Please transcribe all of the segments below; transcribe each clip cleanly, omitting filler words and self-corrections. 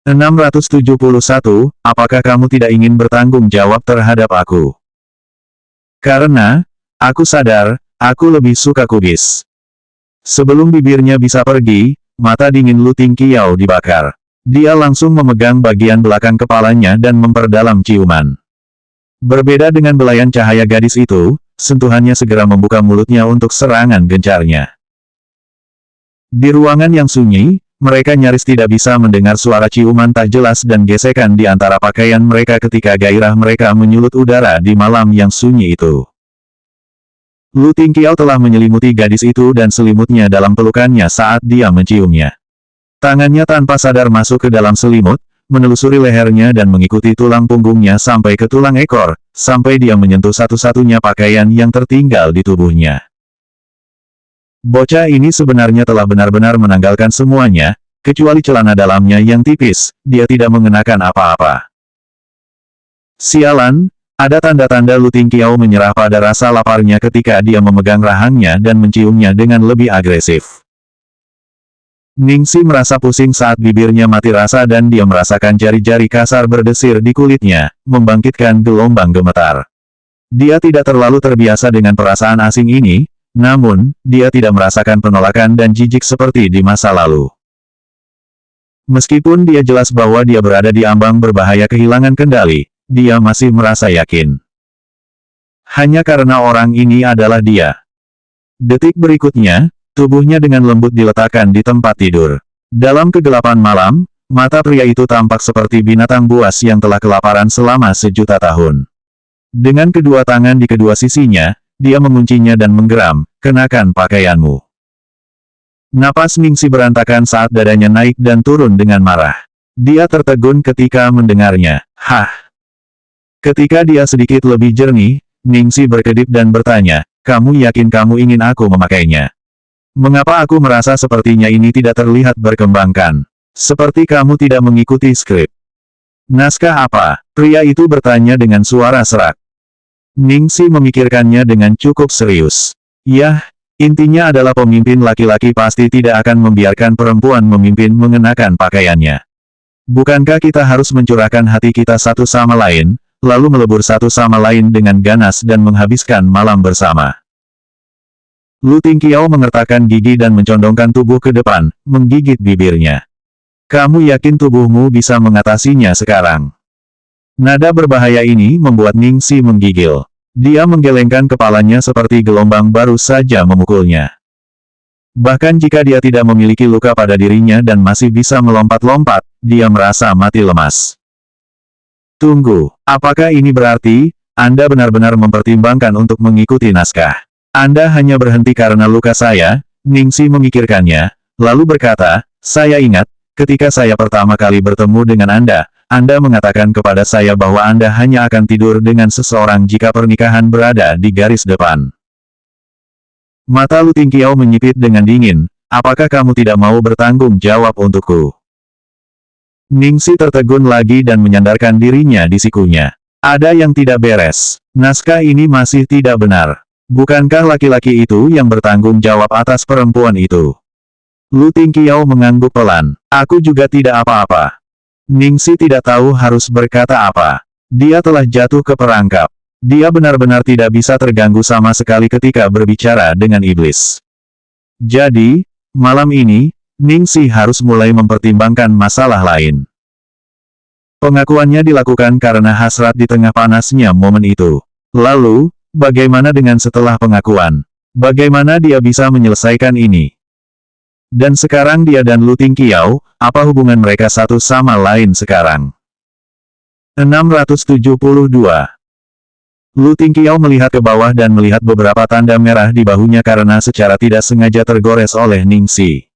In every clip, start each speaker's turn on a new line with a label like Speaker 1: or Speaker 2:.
Speaker 1: 671, apakah kamu tidak ingin bertanggung jawab terhadap aku? Karena, aku sadar, aku lebih suka kubis. Sebelum bibirnya bisa pergi, mata dingin Lu Tingqiao dibakar. Dia langsung memegang bagian belakang kepalanya dan memperdalam ciuman. Berbeda dengan belayan cahaya gadis itu, sentuhannya segera membuka mulutnya untuk serangan gencarnya. Di ruangan yang sunyi, mereka nyaris tidak bisa mendengar suara ciuman tak jelas dan gesekan di antara pakaian mereka ketika gairah mereka menyulut udara di malam yang sunyi itu. Lu Tingqiao telah menyelimuti gadis itu dan selimutnya dalam pelukannya saat dia menciumnya. Tangannya tanpa sadar masuk ke dalam selimut, menelusuri lehernya dan mengikuti tulang punggungnya sampai ke tulang ekor, sampai dia menyentuh satu-satunya pakaian yang tertinggal di tubuhnya. Bocah ini sebenarnya telah benar-benar menanggalkan semuanya, kecuali celana dalamnya yang tipis, dia tidak mengenakan apa-apa. Sialan, ada tanda-tanda Lu Tingqiao menyerah pada rasa laparnya ketika dia memegang rahangnya dan menciumnya dengan lebih agresif. Ningxi merasa pusing saat bibirnya mati rasa dan dia merasakan jari-jari kasar berdesir di kulitnya, membangkitkan gelombang gemetar. Dia tidak terlalu terbiasa dengan perasaan asing ini, namun, dia tidak merasakan penolakan dan jijik seperti di masa lalu. Meskipun dia jelas bahwa dia berada di ambang berbahaya kehilangan kendali, dia masih merasa yakin. Hanya karena orang ini adalah dia. Detik berikutnya, tubuhnya dengan lembut diletakkan di tempat tidur. Dalam kegelapan malam, mata pria itu tampak seperti binatang buas yang telah kelaparan selama sejuta tahun. Dengan kedua tangan di kedua sisinya, dia menguncinya dan menggeram, kenakan pakaianmu. Napas Ningxi berantakan saat dadanya naik dan turun dengan marah. Dia tertegun ketika mendengarnya. Hah! Ketika dia sedikit lebih jernih, Ningxi berkedip dan bertanya, kamu yakin kamu ingin aku memakainya? Mengapa aku merasa sepertinya ini tidak terlihat berkembangkan? Seperti kamu tidak mengikuti skrip. Naskah apa? Pria itu bertanya dengan suara serak. Ningxi memikirkannya dengan cukup serius. Yah, intinya adalah pemimpin laki-laki pasti tidak akan membiarkan perempuan memimpin mengenakan pakaiannya. Bukankah kita harus mencurahkan hati kita satu sama lain, lalu melebur satu sama lain dengan ganas dan menghabiskan malam bersama? Lu Tingqiao mengertakkan gigi dan mencondongkan tubuh ke depan, menggigit bibirnya. Kamu yakin tubuhmu bisa mengatasinya sekarang? Nada berbahaya ini membuat Ningxi menggigil. Dia menggelengkan kepalanya seperti gelombang baru saja memukulnya. Bahkan jika dia tidak memiliki luka pada dirinya dan masih bisa melompat-lompat, dia merasa mati lemas. Tunggu, apakah ini berarti Anda benar-benar mempertimbangkan untuk mengikuti naskah? Anda hanya berhenti karena luka saya? Ningxi memikirkannya, lalu berkata, saya ingat, ketika saya pertama kali bertemu dengan Anda mengatakan kepada saya bahwa Anda hanya akan tidur dengan seseorang jika pernikahan berada di garis depan. Mata Lu Tingqiao menyipit dengan dingin, apakah kamu tidak mau bertanggung jawab untukku? Ningxi tertegun lagi dan menyandarkan dirinya di sikunya. Ada yang tidak beres. Naskah ini masih tidak benar. Bukankah laki-laki itu yang bertanggung jawab atas perempuan itu? Lu Tingqiao mengangguk pelan. Aku juga tidak apa-apa. Ningxi tidak tahu harus berkata apa. Dia telah jatuh ke perangkap. Dia benar-benar tidak bisa terganggu sama sekali ketika berbicara dengan iblis. Jadi, malam ini, Ningxi harus mulai mempertimbangkan masalah lain. Pengakuannya dilakukan karena hasrat di tengah panasnya momen itu. Lalu, bagaimana dengan setelah pengakuan? Bagaimana dia bisa menyelesaikan ini? Dan sekarang dia dan Lu Tingqiao, apa hubungan mereka satu sama lain sekarang? 672. Lu Tingqiao melihat ke bawah dan melihat beberapa tanda merah di bahunya karena secara tidak sengaja tergores oleh Ningxi.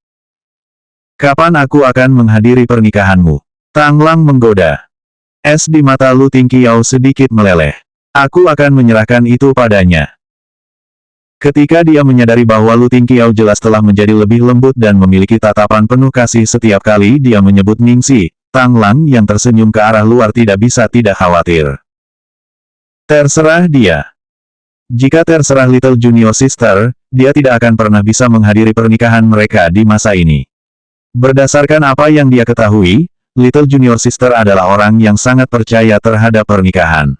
Speaker 1: Kapan aku akan menghadiri pernikahanmu? Tang Lang menggoda. Es di mata Lu Tingqiao sedikit meleleh. Aku akan menyerahkan itu padanya. Ketika dia menyadari bahwa Lu Tingqiao jelas telah menjadi lebih lembut dan memiliki tatapan penuh kasih setiap kali dia menyebut Ningxi, Tang Lang yang tersenyum ke arah luar tidak bisa tidak khawatir. Terserah dia. Jika terserah Little Junior Sister, dia tidak akan pernah bisa menghadiri pernikahan mereka di masa ini. Berdasarkan apa yang dia ketahui, Little Junior Sister adalah orang yang sangat percaya terhadap pernikahan.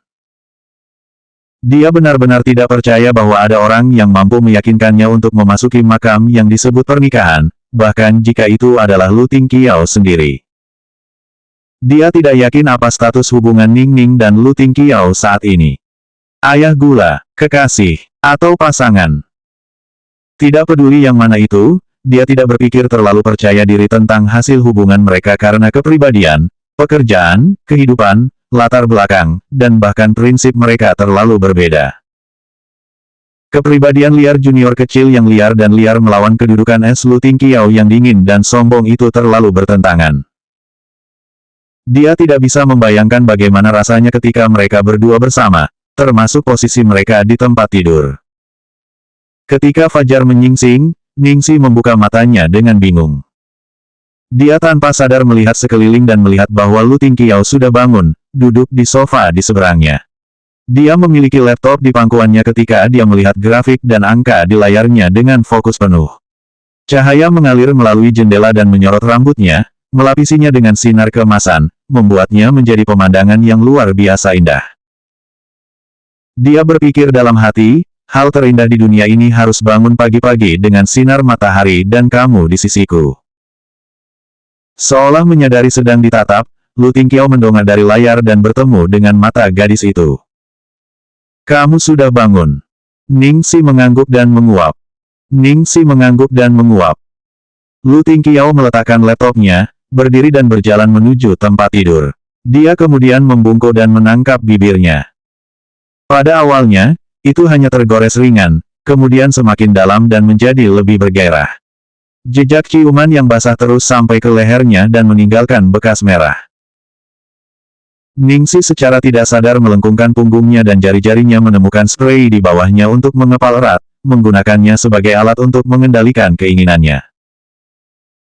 Speaker 1: Dia benar-benar tidak percaya bahwa ada orang yang mampu meyakinkannya untuk memasuki makam yang disebut pernikahan, bahkan jika itu adalah Lu Tingqiao sendiri. Dia tidak yakin apa status hubungan Ning Ning dan Lu Tingqiao saat ini. Ayah gula, kekasih, atau pasangan. Tidak peduli yang mana itu, dia tidak berpikir terlalu percaya diri tentang hasil hubungan mereka karena kepribadian, pekerjaan, kehidupan, latar belakang, dan bahkan prinsip mereka terlalu berbeda. Kepribadian liar junior kecil yang liar dan liar melawan kedudukan es Lu Tingqiao yang dingin dan sombong itu terlalu bertentangan. Dia tidak bisa membayangkan bagaimana rasanya ketika mereka berdua bersama, termasuk posisi mereka di tempat tidur. Ketika fajar menyingsing, Ningxi membuka matanya dengan bingung. Dia tanpa sadar melihat sekeliling dan melihat bahwa Lu Tingqiao sudah bangun, duduk di sofa di seberangnya. Dia memiliki laptop di pangkuannya ketika dia melihat grafik dan angka di layarnya dengan fokus penuh. Cahaya mengalir melalui jendela dan menyorot rambutnya, melapisinya dengan sinar keemasan, membuatnya menjadi pemandangan yang luar biasa indah. Dia berpikir dalam hati, hal terindah di dunia ini harus bangun pagi-pagi dengan sinar matahari dan kamu di sisiku. Seolah menyadari sedang ditatap, Lu Tingqiao mendongak dari layar dan bertemu dengan mata gadis itu. Kamu sudah bangun. Ningxi mengangguk dan menguap. Ningxi mengangguk dan menguap. Lu Tingqiao meletakkan laptopnya, berdiri dan berjalan menuju tempat tidur. Dia kemudian membungkuk dan menangkap bibirnya. Pada awalnya, itu hanya tergores ringan, kemudian semakin dalam dan menjadi lebih bergairah. Jejak ciuman yang basah terus sampai ke lehernya dan meninggalkan bekas merah. Ningxi secara tidak sadar melengkungkan punggungnya dan jari-jarinya menemukan spray di bawahnya untuk mengepal erat, menggunakannya sebagai alat untuk mengendalikan keinginannya.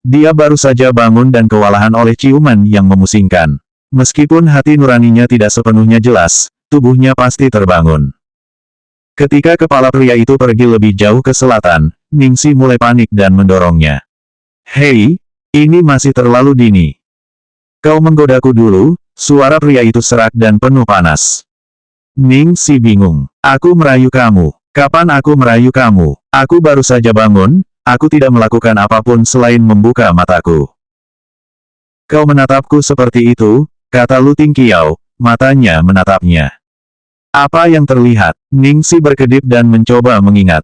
Speaker 1: Dia baru saja bangun dan kewalahan oleh ciuman yang memusingkan. Meskipun hati nuraninya tidak sepenuhnya jelas, tubuhnya pasti terbangun. Ketika kepala pria itu pergi lebih jauh ke selatan, Ningxi mulai panik dan mendorongnya. Hei, ini masih terlalu dini. Kau menggodaku dulu, suara pria itu serak dan penuh panas. Ningxi bingung. Aku merayu kamu. Kapan aku merayu kamu? Aku baru saja bangun, aku tidak melakukan apapun selain membuka mataku. Kau menatapku seperti itu, kata Lu Tingqiao, matanya menatapnya. Apa yang terlihat? Ningxi berkedip dan mencoba mengingat.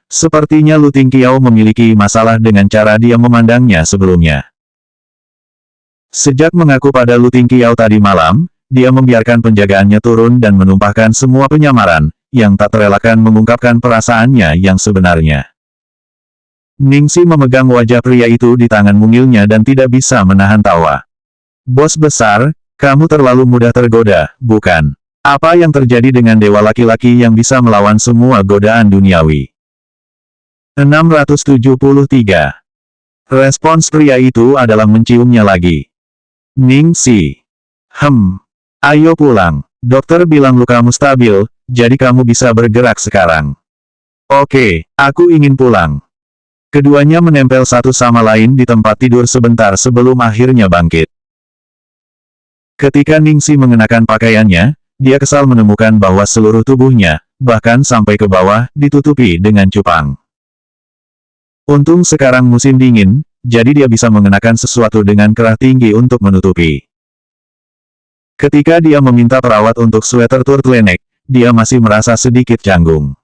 Speaker 1: Sepertinya Lu Tingqiao memiliki masalah dengan cara dia memandangnya sebelumnya. Sejak mengaku pada Lu Tingqiao tadi malam, dia membiarkan penjagaannya turun dan menumpahkan semua penyamaran, yang tak terelakkan mengungkapkan perasaannya yang sebenarnya. Ningxi memegang wajah pria itu di tangan mungilnya dan tidak bisa menahan tawa. Bos besar, kamu terlalu mudah tergoda, bukan? Apa yang terjadi dengan dewa laki-laki yang bisa melawan semua godaan duniawi? 673. Respons pria itu adalah menciumnya lagi. Ningxi. Ayo pulang. Dokter bilang lukamu stabil, jadi kamu bisa bergerak sekarang. Oke, aku ingin pulang. Keduanya menempel satu sama lain di tempat tidur sebentar sebelum akhirnya bangkit. Ketika Ningxi mengenakan pakaiannya, dia kesal menemukan bahwa seluruh tubuhnya, bahkan sampai ke bawah, ditutupi dengan cupang. Untung sekarang musim dingin, jadi dia bisa mengenakan sesuatu dengan kerah tinggi untuk menutupi. Ketika dia meminta perawat untuk sweater turtleneck, dia masih merasa sedikit canggung.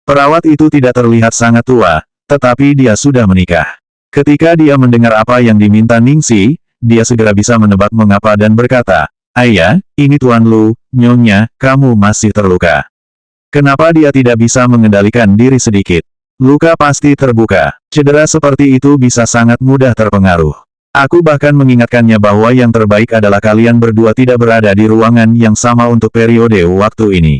Speaker 1: Perawat itu tidak terlihat sangat tua, tetapi dia sudah menikah. Ketika dia mendengar apa yang diminta Ningxi, dia segera bisa menebak mengapa dan berkata, Ayah, ini Tuan Lu, Nyonya, kamu masih terluka. Kenapa dia tidak bisa mengendalikan diri sedikit? Luka pasti terbuka. Cedera seperti itu bisa sangat mudah terpengaruh. Aku bahkan mengingatkannya bahwa yang terbaik adalah kalian berdua tidak berada di ruangan yang sama untuk periode waktu ini.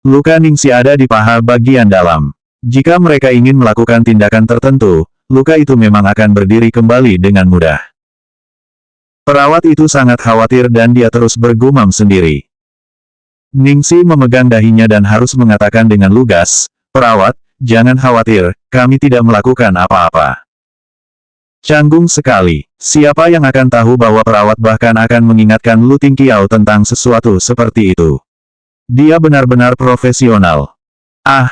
Speaker 1: Luka Ningxi ada di paha bagian dalam. Jika mereka ingin melakukan tindakan tertentu, luka itu memang akan berdiri kembali dengan mudah. Perawat itu sangat khawatir dan dia terus bergumam sendiri. Ningxi memegang dahinya dan harus mengatakan dengan lugas, Perawat, jangan khawatir, kami tidak melakukan apa-apa. Canggung sekali. Siapa yang akan tahu bahwa perawat bahkan akan mengingatkan Lu Tingqiao tentang sesuatu seperti itu. Dia benar-benar profesional. Ah,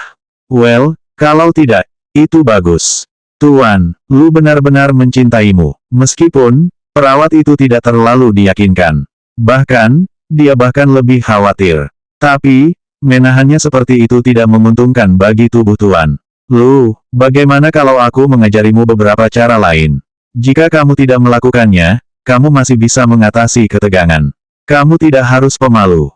Speaker 1: well, kalau tidak, itu bagus. Tuan, Lu benar-benar mencintaimu. Meskipun, perawat itu tidak terlalu diyakinkan. Bahkan, dia bahkan lebih khawatir. Tapi, menahannya seperti itu tidak menguntungkan bagi tubuh Tuan. Lu, bagaimana kalau aku mengajarimu beberapa cara lain? Jika kamu tidak melakukannya, kamu masih bisa mengatasi ketegangan. Kamu tidak harus pemalu.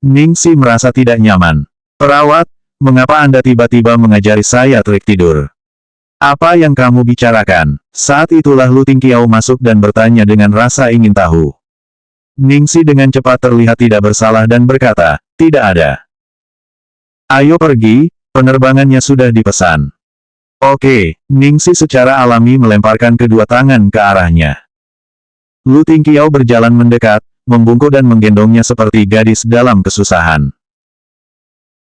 Speaker 1: Ningsi merasa tidak nyaman. Perawat, mengapa Anda tiba-tiba mengajari saya trik tidur? Apa yang kamu bicarakan? Saat itulah Lu Tingqiao masuk dan bertanya dengan rasa ingin tahu. Ningsi dengan cepat terlihat tidak bersalah dan berkata, tidak ada. Ayo pergi, penerbangannya sudah dipesan. Oke, Ningsi secara alami melemparkan kedua tangan ke arahnya. Lu Tingqiao berjalan mendekat, membungkuk dan menggendongnya seperti gadis dalam kesusahan.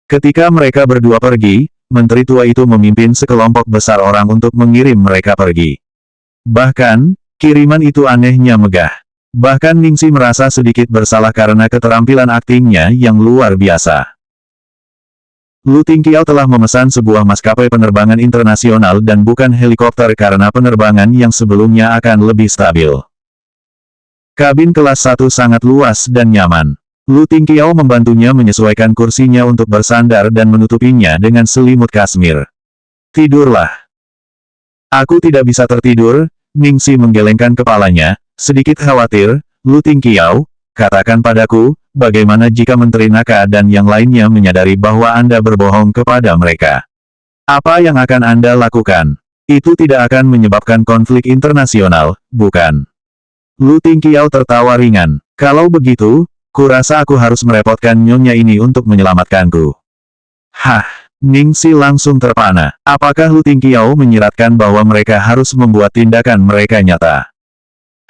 Speaker 1: Ketika mereka berdua pergi, menteri tua itu memimpin sekelompok besar orang untuk mengirim mereka pergi. Bahkan, kiriman itu anehnya megah. Bahkan Ningsi merasa sedikit bersalah karena keterampilan aktingnya yang luar biasa. Lu Tingqiao telah memesan sebuah maskapai penerbangan internasional dan bukan helikopter karena penerbangan yang sebelumnya akan lebih stabil. Kabin kelas 1 sangat luas dan nyaman. Lu Tingqiao membantunya menyesuaikan kursinya untuk bersandar dan menutupinya dengan selimut kasmir. Tidurlah. Aku tidak bisa tertidur, Ningsi menggelengkan kepalanya, sedikit khawatir. Lu Tingqiao, katakan padaku, bagaimana jika Menteri Naka dan yang lainnya menyadari bahwa Anda berbohong kepada mereka? Apa yang akan Anda lakukan? Itu tidak akan menyebabkan konflik internasional, bukan? Lu Tingqiao tertawa ringan. Kalau begitu, kurasa aku harus merepotkan nyonya ini untuk menyelamatkanku. Hah, Ningsi langsung terpana. Apakah Lu Tingqiao menyiratkan bahwa mereka harus membuat tindakan mereka nyata?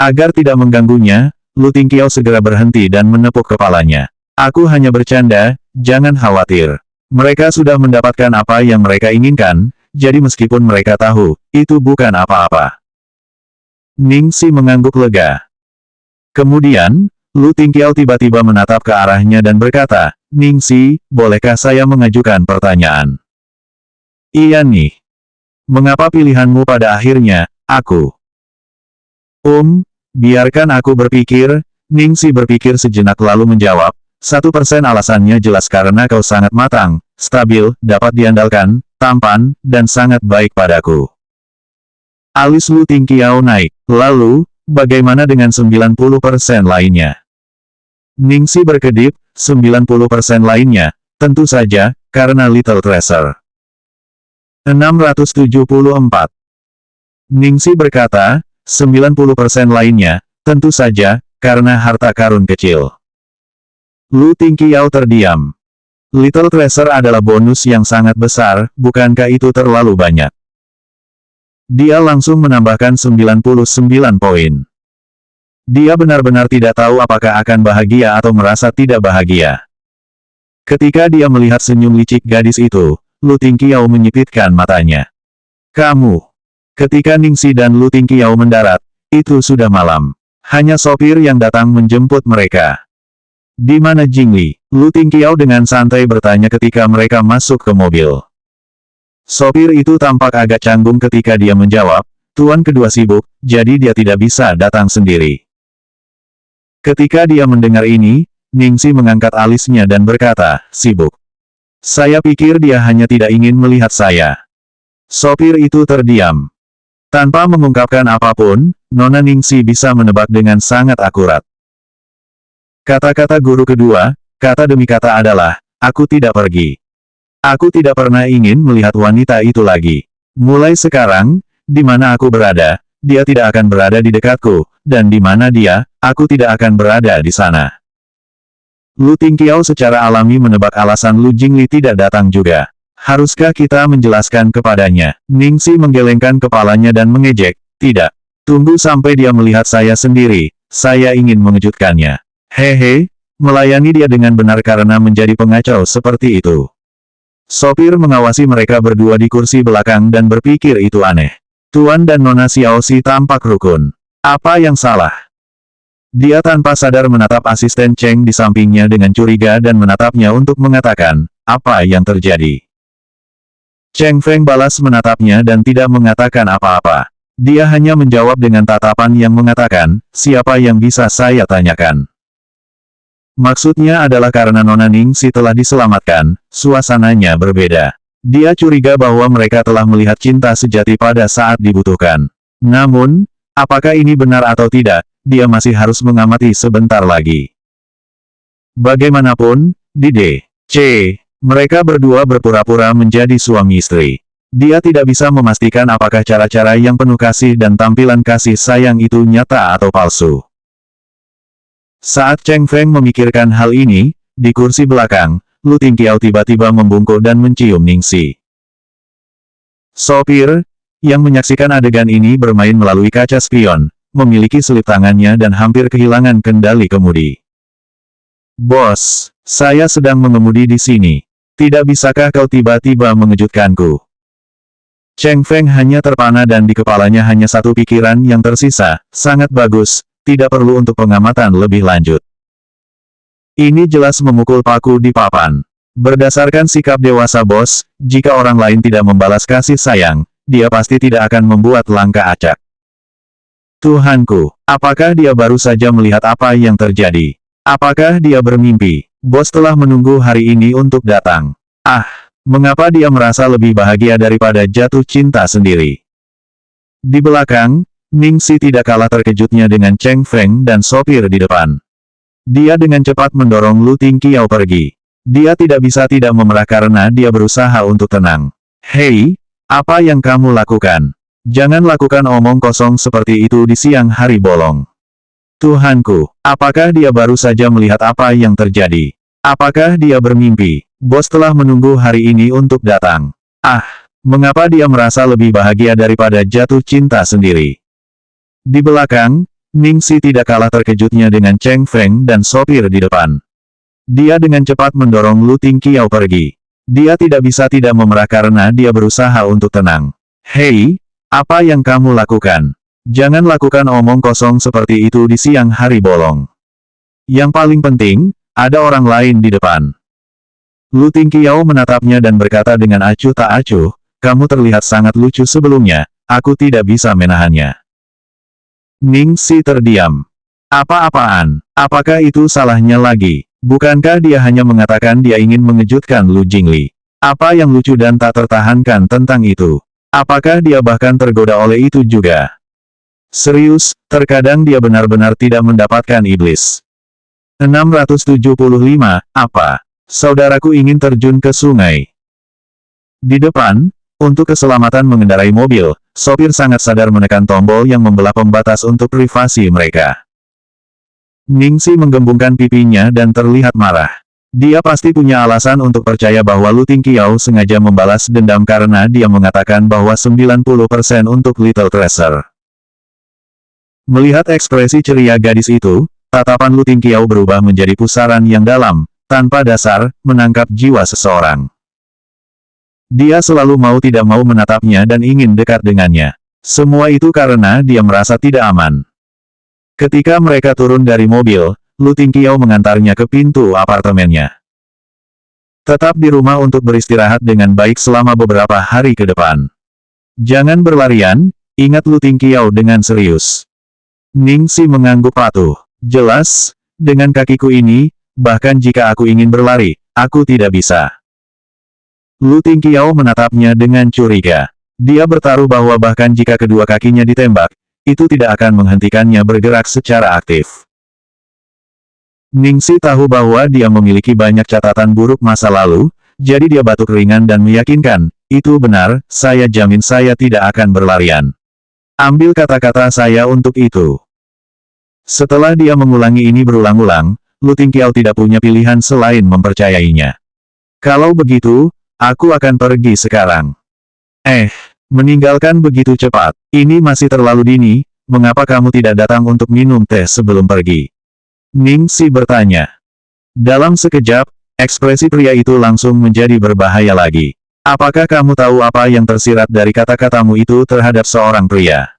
Speaker 1: Agar tidak mengganggunya, Lu Tingqiao segera berhenti dan menepuk kepalanya. Aku hanya bercanda, jangan khawatir. Mereka sudah mendapatkan apa yang mereka inginkan, jadi meskipun mereka tahu, itu bukan apa-apa. Ningsi mengangguk lega. Kemudian, Lu Tingqiao tiba-tiba menatap ke arahnya dan berkata, Ningsi, bolehkah saya mengajukan pertanyaan? Iya nih. Mengapa pilihanmu pada akhirnya, aku? Biarkan aku berpikir, Ningsi berpikir sejenak lalu menjawab, 1% alasannya jelas karena kau sangat matang, stabil, dapat diandalkan, tampan, dan sangat baik padaku. Alis Lu Tingqiao naik. Lalu, bagaimana dengan 90% lainnya? Ningsi berkedip, 90% lainnya, tentu saja, karena Little Treasure. 674. Ningsi berkata, 90% lainnya, tentu saja, karena harta karun kecil. Lu Tingqiao terdiam. Little Treasure adalah bonus yang sangat besar, bukankah itu terlalu banyak? Dia langsung menambahkan 99 poin. Dia benar-benar tidak tahu apakah akan bahagia atau merasa tidak bahagia. Ketika dia melihat senyum licik gadis itu, Lu Tingqiao menyipitkan matanya. Kamu. Ketika Ningsi dan Lu Tingqiao mendarat, itu sudah malam. Hanya sopir yang datang menjemput mereka. Di mana Jingli? Lu Tingqiao dengan santai bertanya ketika mereka masuk ke mobil. Sopir itu tampak agak canggung ketika dia menjawab, Tuan kedua sibuk, jadi dia tidak bisa datang sendiri. Ketika dia mendengar ini, Ningsi mengangkat alisnya dan berkata, sibuk. Saya pikir dia hanya tidak ingin melihat saya. Sopir itu terdiam. Tanpa mengungkapkan apapun, Nona Ningsi bisa menebak dengan sangat akurat. Kata-kata guru kedua, kata demi kata adalah, aku tidak pergi. Aku tidak pernah ingin melihat wanita itu lagi. Mulai sekarang, di mana aku berada, dia tidak akan berada di dekatku, dan di mana dia, aku tidak akan berada di sana. Lu Tingqiao secara alami menebak alasan Lu Jingli tidak datang juga. Haruskah kita menjelaskan kepadanya? Ningsi menggelengkan kepalanya dan mengejek, tidak. Tunggu sampai dia melihat saya sendiri, saya ingin mengejutkannya. Hehe, melayani dia dengan benar karena menjadi pengacau seperti itu. Sopir mengawasi mereka berdua di kursi belakang dan berpikir itu aneh. Tuan dan Nona Xiaoxi tampak rukun. Apa yang salah? Dia tanpa sadar menatap asisten Cheng di sampingnya dengan curiga dan menatapnya untuk mengatakan, apa yang terjadi? Cheng Feng balas menatapnya dan tidak mengatakan apa-apa. Dia hanya menjawab dengan tatapan yang mengatakan, siapa yang bisa saya tanyakan? Maksudnya adalah karena Nona Ningxi telah diselamatkan, suasananya berbeda. Dia curiga bahwa mereka telah melihat cinta sejati pada saat dibutuhkan. Namun, apakah ini benar atau tidak, dia masih harus mengamati sebentar lagi. Bagaimanapun, di D.C., mereka berdua berpura-pura menjadi suami istri. Dia tidak bisa memastikan apakah cara-cara yang penuh kasih dan tampilan kasih sayang itu nyata atau palsu. Saat Cheng Feng memikirkan hal ini, di kursi belakang, Lu Tingqiao tiba-tiba membungkuk dan mencium Ningxi. Sopir, yang menyaksikan adegan ini bermain melalui kaca spion, memiliki selip tangannya dan hampir kehilangan kendali kemudi. Bos, saya sedang mengemudi di sini. Tidak bisakah kau tiba-tiba mengejutkanku? Cheng Feng hanya terpana dan di kepalanya hanya satu pikiran yang tersisa, sangat bagus, tidak perlu untuk pengamatan lebih lanjut. Ini jelas memukul paku di papan. Berdasarkan sikap dewasa bos, jika orang lain tidak membalas kasih sayang, dia pasti tidak akan membuat langkah acak. Tuhanku, apakah dia baru saja melihat apa yang terjadi? Apakah dia bermimpi? Bos telah menunggu hari ini untuk datang. Ah, mengapa dia merasa lebih bahagia daripada jatuh cinta sendiri? Di belakang, Ningxi tidak kalah terkejutnya dengan Cheng Feng dan sopir di depan. Dia dengan cepat mendorong Lu Tingqiao pergi. Dia tidak bisa tidak memerah karena dia berusaha untuk tenang. Hei, apa yang kamu lakukan? Jangan lakukan omong kosong seperti itu di siang hari bolong. Tuhanku, apakah dia baru saja melihat apa yang terjadi? Apakah dia bermimpi? Bos telah menunggu hari ini untuk datang. Ah, mengapa dia merasa lebih bahagia daripada jatuh cinta sendiri? Di belakang, Ningxi tidak kalah terkejutnya dengan Cheng Feng dan sopir di depan. Dia dengan cepat mendorong Lu Tingqiao pergi. Dia tidak bisa tidak memerah karena dia berusaha untuk tenang. Hei, apa yang kamu lakukan? Jangan lakukan omong kosong seperti itu di siang hari bolong. Yang paling penting, ada orang lain di depan. Lu Tingqiao menatapnya dan berkata dengan acuh tak acuh, kamu terlihat sangat lucu sebelumnya, aku tidak bisa menahannya. Ningxi terdiam. Apa-apaan? Apakah itu salahnya lagi? Bukankah dia hanya mengatakan dia ingin mengejutkan Lu Jingli? Apa yang lucu dan tak tertahankan tentang itu? Apakah dia bahkan tergoda oleh itu juga? Serius, terkadang dia benar-benar tidak mendapatkan iblis. 675, apa? Saudaraku ingin terjun ke sungai. Di depan, untuk keselamatan mengendarai mobil, sopir sangat sadar menekan tombol yang membelah pembatas untuk privasi mereka. Ningxi menggembungkan pipinya dan terlihat marah. Dia pasti punya alasan untuk percaya bahwa Lu Tingqiao sengaja membalas dendam karena dia mengatakan bahwa 90% untuk Little Treasure. Melihat ekspresi ceria gadis itu, tatapan Lu Tingqiao berubah menjadi pusaran yang dalam, tanpa dasar, menangkap jiwa seseorang. Dia selalu mau tidak mau menatapnya dan ingin dekat dengannya. Semua itu karena dia merasa tidak aman. Ketika mereka turun dari mobil, Lu Tingqiao mengantarnya ke pintu apartemennya. Tetap di rumah untuk beristirahat dengan baik selama beberapa hari ke depan. Jangan berlarian, ingat Lu Tingqiao dengan serius. Ningxi mengangguk patuh. Jelas, dengan kakiku ini, bahkan jika aku ingin berlari, aku tidak bisa. Lu Tingqiao menatapnya dengan curiga. Dia bertaruh bahwa bahkan jika kedua kakinya ditembak, itu tidak akan menghentikannya bergerak secara aktif. Ningxi tahu bahwa dia memiliki banyak catatan buruk masa lalu, jadi dia batuk ringan dan meyakinkan, itu benar, saya jamin saya tidak akan berlarian. Ambil kata-kata saya untuk itu. Setelah dia mengulangi ini berulang-ulang, Lu Tingqiao tidak punya pilihan selain mempercayainya. Kalau begitu, aku akan pergi sekarang. Meninggalkan begitu cepat. Ini masih terlalu dini, mengapa kamu tidak datang untuk minum teh sebelum pergi? Ningxi bertanya. Dalam sekejap, ekspresi pria itu langsung menjadi berbahaya lagi. Apakah kamu tahu apa yang tersirat dari kata-katamu itu terhadap seorang pria?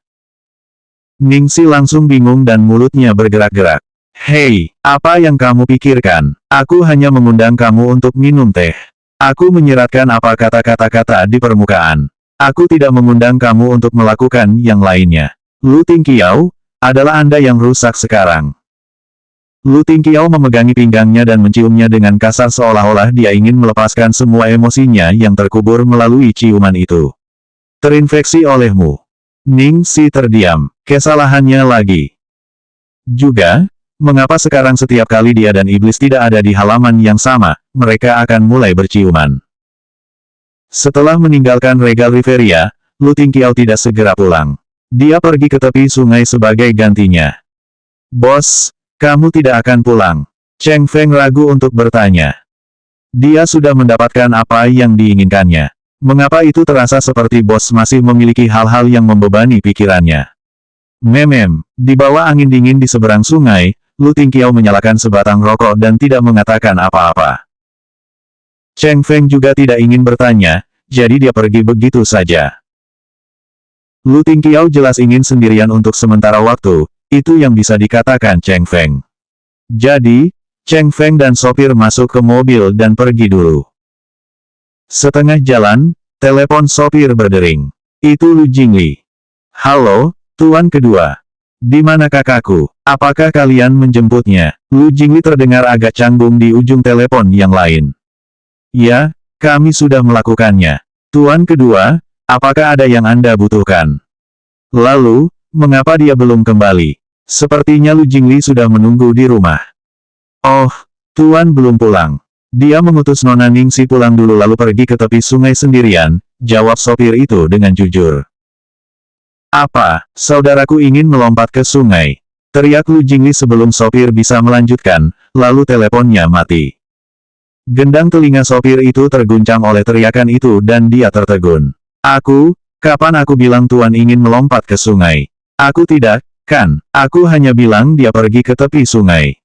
Speaker 1: Ningsi langsung bingung dan mulutnya bergerak-gerak. Hei, apa yang kamu pikirkan? Aku hanya mengundang kamu untuk minum teh. Aku menyiratkan apa kata-kata di permukaan. Aku tidak mengundang kamu untuk melakukan yang lainnya. Lu Tingqiao, adalah Anda yang rusak sekarang. Lu Tingqiao memegangi pinggangnya dan menciumnya dengan kasar seolah-olah dia ingin melepaskan semua emosinya yang terkubur melalui ciuman itu. Terinfeksi olehmu. Ningsi terdiam. Kesalahannya lagi. Juga, mengapa sekarang setiap kali dia dan iblis tidak ada di halaman yang sama, mereka akan mulai berciuman. Setelah meninggalkan Regal Riveria, Lu Tingqiao tidak segera pulang. Dia pergi ke tepi sungai sebagai gantinya. Bos, kamu tidak akan pulang. Cheng Feng ragu untuk bertanya. Dia sudah mendapatkan apa yang diinginkannya. Mengapa itu terasa seperti bos masih memiliki hal-hal yang membebani pikirannya? Di bawah angin dingin di seberang sungai, Lu Tingqiao menyalakan sebatang rokok dan tidak mengatakan apa-apa. Cheng Feng juga tidak ingin bertanya, jadi dia pergi begitu saja. Lu Tingqiao jelas ingin sendirian untuk sementara waktu, itu yang bisa dikatakan Cheng Feng. Jadi, Cheng Feng dan sopir masuk ke mobil dan pergi dulu. Setengah jalan, telepon sopir berdering. Itu Lu Jingli. Halo, Tuan kedua. Di mana kakakku? Apakah kalian menjemputnya? Lu Jingli terdengar agak canggung di ujung telepon yang lain. Ya, kami sudah melakukannya. Tuan kedua, apakah ada yang Anda butuhkan? Lalu, mengapa dia belum kembali? Sepertinya Lu Jingli sudah menunggu di rumah. Oh, Tuan belum pulang. Dia mengutus Nona Ningsi pulang dulu lalu pergi ke tepi sungai sendirian, jawab sopir itu dengan jujur. Apa, saudaraku ingin melompat ke sungai? Teriak Lu Jingli sebelum sopir bisa melanjutkan, lalu teleponnya mati. Gendang telinga sopir itu terguncang oleh teriakan itu dan dia tertegun. Kapan aku bilang Tuan ingin melompat ke sungai? Aku tidak, kan? Aku hanya bilang dia pergi ke tepi sungai.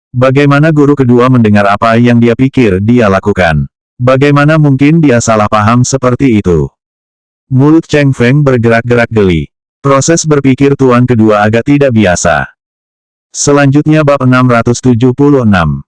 Speaker 1: Bagaimana guru kedua mendengar apa yang dia pikir dia lakukan? Bagaimana mungkin dia salah paham seperti itu? Mulut Cheng Feng bergerak-gerak geli. Proses berpikir Tuan kedua agak tidak biasa. Selanjutnya bab 676.